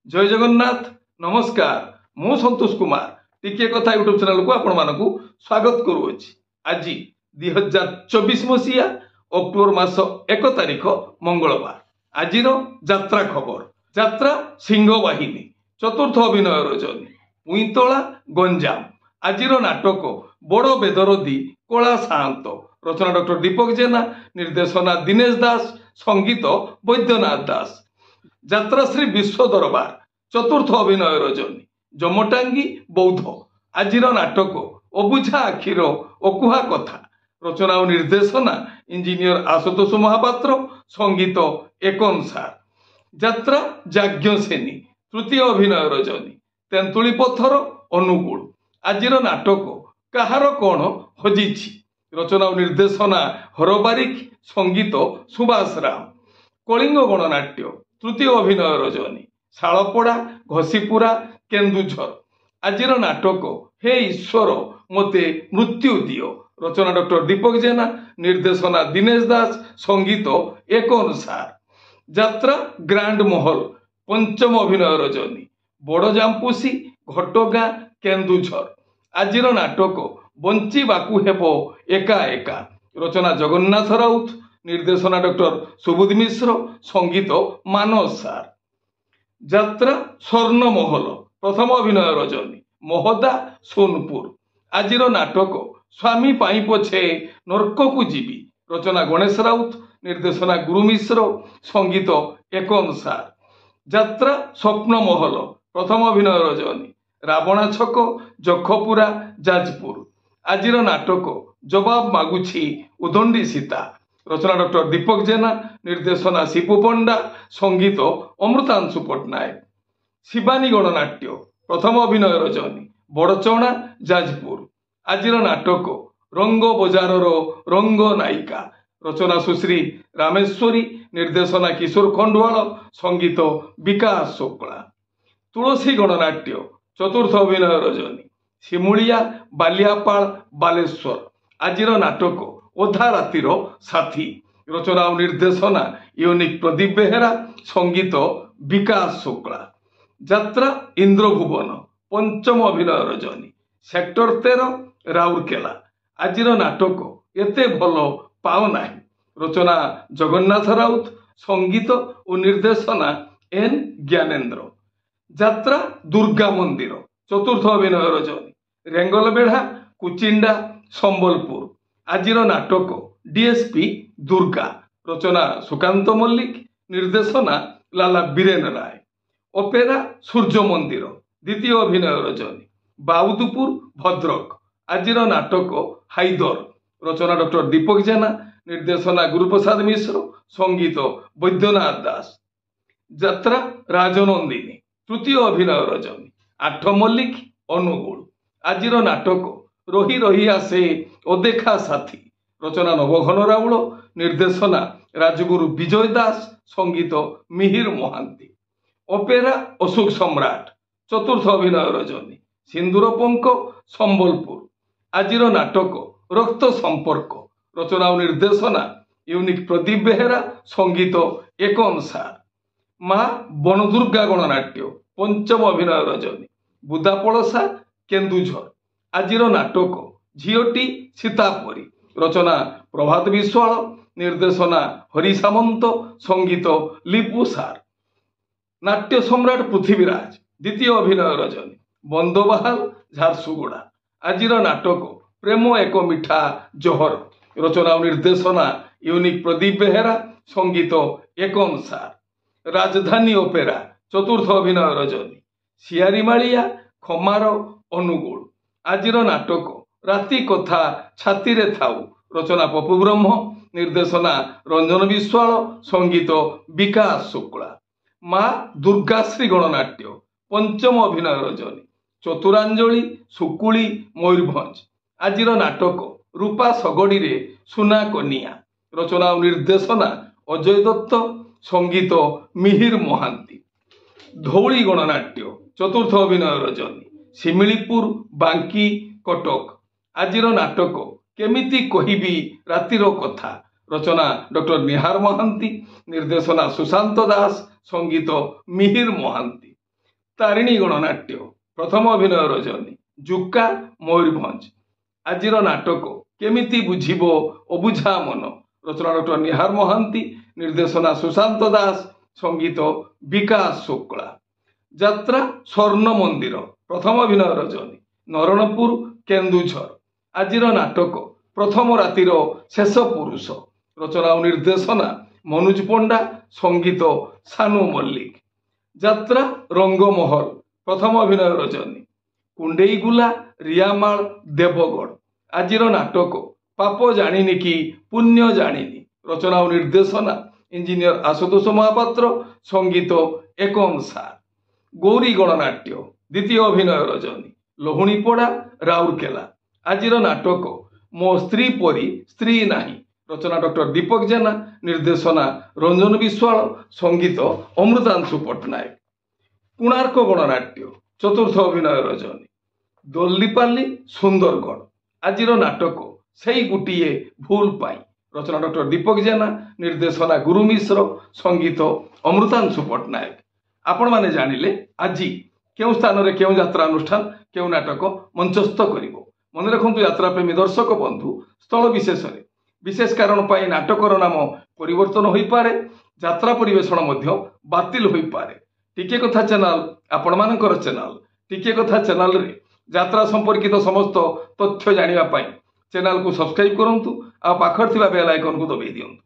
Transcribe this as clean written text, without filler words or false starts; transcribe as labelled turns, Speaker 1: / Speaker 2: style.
Speaker 1: जय जगन्नाथ नमस्कार मु संतोष कुमार टिके कथा यूट्यूब चैनल को आपण मानकु स्वागत करूछि। आज 2024 मसीहा अक्टोबर मास 1 तारिख मंगलवार। आज यात्रा खबर यात्रा सिंहवाहिनी चतुर्थ अभिनय रजनी पुईतला गंजाम। आज नाटक बड़ बेदरदी कला साहंत रचना डॉक्टर दीपक जेना निर्देशना दिनेश दास संगीत वैद्यनाथ दास। यात्रा श्री विश्व दरबार चतुर्थ अभिनय रजनी जमटांगी बौद्ध। आज नाटक अबुझा आखिर अकुहा कथा रचना और निर्देशना इंजीनियर आशुतोष महापात्र संगीत एकन सार। यात्रा जाज्ञसेनी तृतीय अभिनय रजनी तेंतुली पथर अनुकूल। आज नाटक कहार कौन हजिछि रचना और निर्देशना हर बारिक संगीत सुभाष राम। कलिंग गणनाट्य तृतीय अभिनय रजनी शालपड़ा घसीपुरा केन्दुझर। आज नाटक हे ईश्वर मते मृत्यु दियो रचना डॉक्टर दीपक जेना निर्देशना दिनेश दास संगीत एकन सार। यात्रा ग्रांड महल पंचम अभिनय रजनी बड़जाम्पुसी घटगाँ केन्दुझर। आज नाटक बंचिबाकू हेबो एका एका रचना जगन्नाथ राउत निर्देशना डॉक्टर सुबोध मिश्र संगीत मानस सार। यात्रा स्वर्ण महल प्रथम अभिनय रजनी मोहदा सोनपुर। आज नाटक स्वामी पाई पछे नर्क को जीवी रचना गणेश राउत निर्देशना गुरु मिश्र संगीत एकन सार। यात्रा स्वप्न महल प्रथम अभिनय रजनी रावणा छक जखपुरा जाजपुर। आज नाटक जवाब मागुछि उदंडी सीता रचना डॉक्टर दीपक जेना निर्देशना शिपू पंडा संगीत अमृतांशु पट्टनायक। शिवानी गणनाट्य प्रथम अभिनय रजनी बड़चौणा जाजपुर। आज नाटक रंग बजारर रंग नायिका रचना सुश्री रामेश्वरी निर्देशना किशोर खंडवाल संगीत विकास शुक्ला। तुलसी गणनाट्य चतुर्थ अभिनय रजनी शिमुलिया बालियापाल बालेश्वर। आज नाटक ओधा रातिर साथी रचना और निर्देशना यूनिक प्रदीप बेहेरा संगीत विकास शुक्ला। यात्रा इंद्रभुवन पंचम अभिनय रजनी सेक्टर 13 राउरकेला। आज नाटक एते भल पाओ नाही रचना जगन्नाथ राउत संगीत और निर्देशना एन ज्ञानेन्द्र। यात्रा दुर्गा मंदिर चतुर्थ अभिनय रजनी रेंगलबेढ़ा कुचिंडा संबलपुर। आज नाटक डीएसपी दुर्गा रचना सुकांत मल्लिक निर्देशना लाला बीरेन राय। ओपेरा सूर्य मंदिर द्वितीय अभिनय रजनी बाउदपुर भद्रक। आज नाटक हाइदर रचना डॉक्टर दीपक जेना निर्देशना गुरुप्रसाद मिश्र संगीत वैद्यनाथ दास। यात्रा राजनंदिनी तृतीय अभिनय रजनी आठ मल्लिक अनुगुल। आज नाटक रही रही आसे अदेखा साथी रचना नवघन राउल निर्देशना राजगुरु विजय दास संगीत मिहिर महांती। ओपेरा अशोक सम्राट चतुर्थ अभिनय रजनी सिंदूरपंक संबलपुर। आज नाटक रक्त संपर्क रचना और निर्देशना यूनिक प्रदीप बेहेरा संगीत एकन सार। माँ बनदुर्गा गणनाट्य पंचम अभिनय रजनी बुदापड़सा केन्दुझर। आज नाटक झीटी सीतापरी रचना प्रभात विश्वाल निर्देशना हरि सामंत संगीत लिपु सार। नाट्य सम्राट पृथ्वीराज द्वितीय अभिनय रजनी बंदोबहाल झारसुगुड़ा। आज नाटक प्रेम एक मिठा जहर रचना और निर्देशना यूनिक प्रदीप बेहेरा संगीत एकन सार। राजधानी ओपेरा चतुर्थ अभिनय रजनी सियारीमालिया खमार अनुगुल। आज नाटक राति कथा छाती रे थाऊ रचना पपु ब्रह्म निर्देशना रंजन विश्वाल संगीत विकास शुक्ला। माँ दुर्गाश्री गणनाट्य पंचम अभिनय रजनी चतुरांजलि सुकुली मयूरभंज। आज नाटक रूपा सगड़ी रे सुना कनिया रचना और निर्देशना अजय दत्त संगीत मिहिर महांती। धौली गणनाट्य चतुर्थ अभिनय रजनी शिमिलीपुर बांकी कटक। आज नाटक केमिति कहिबी रातिर कथा रचना डॉक्टर निहार महांती निर्देशना सुशांत दास संगीत मिहिर महांती। तारिणी गणनाट्य प्रथम अभिनय रजनी जुका मयूरभंज आजिर नाटक केमिति बुझिबो अबुझा मन रचना डॉक्टर निहार महांती निर्देशना सुशांत दास संगीत विकास शुक्ला यात्रा स्वर्ण मंदिर प्रथम अभिनय रजनी नरणपुर केन्दुझर आजिर नाटक प्रथम रातिर शेष पुरुष रचना और निर्देशना मनोज पंडा संगीत सानू मल्लिक यात्रा रंगमहल प्रथम अभिनय रजनी कुंडेईगुला रियामाल देवगढ़ आजिर नाटक पाप जानिनी कि पुण्य जानिनी रचना और निर्देशना इंजीनियर आशुतोष महापात्र संगीत एकम सार गौरी गणनाट्य द्वितीय अभिनय रजनी लोहुणीपड़ा राउरकेला आजिर नाटक मो स्त्री परी स्त्री नाही रचना डॉक्टर दीपक जेना निर्देशना रंजन विश्वाल संगीत अमृतांशु पट्टनायक कोणार्क गणनाट्य चतुर्थ अभिनय रजनी दल्लीपाली सुंदरगढ़ आजिर नाटक से गोटे भूल पाई रचना डॉक्टर दीपक जेना निर्देशना गुरु मिश्र संगीत अमृतांशु पट्टनायक आपण माने जानिले आजी केउ स्थान रे केउ यात्रा अनुष्ठान केउ नाटक मंचस्थ करिवो मन रखंतु यात्रा प्रेमी दर्शक बंधु स्थल विशेष रे विशेष कारण पाई नाटकर नाम परिवर्तन होई पारे यात्रा परिवेषण मध्य बातिल होई पारे टिके कथा चैनल आपण मानकर चैनल टिके कथा चैनल रे यात्रा संपर्कित समस्त तथ्य जानिबा पाई चैनल को सब्सक्राइब करंतु आ पाखर थिबा बेल आइकन को दबाई दियंतु।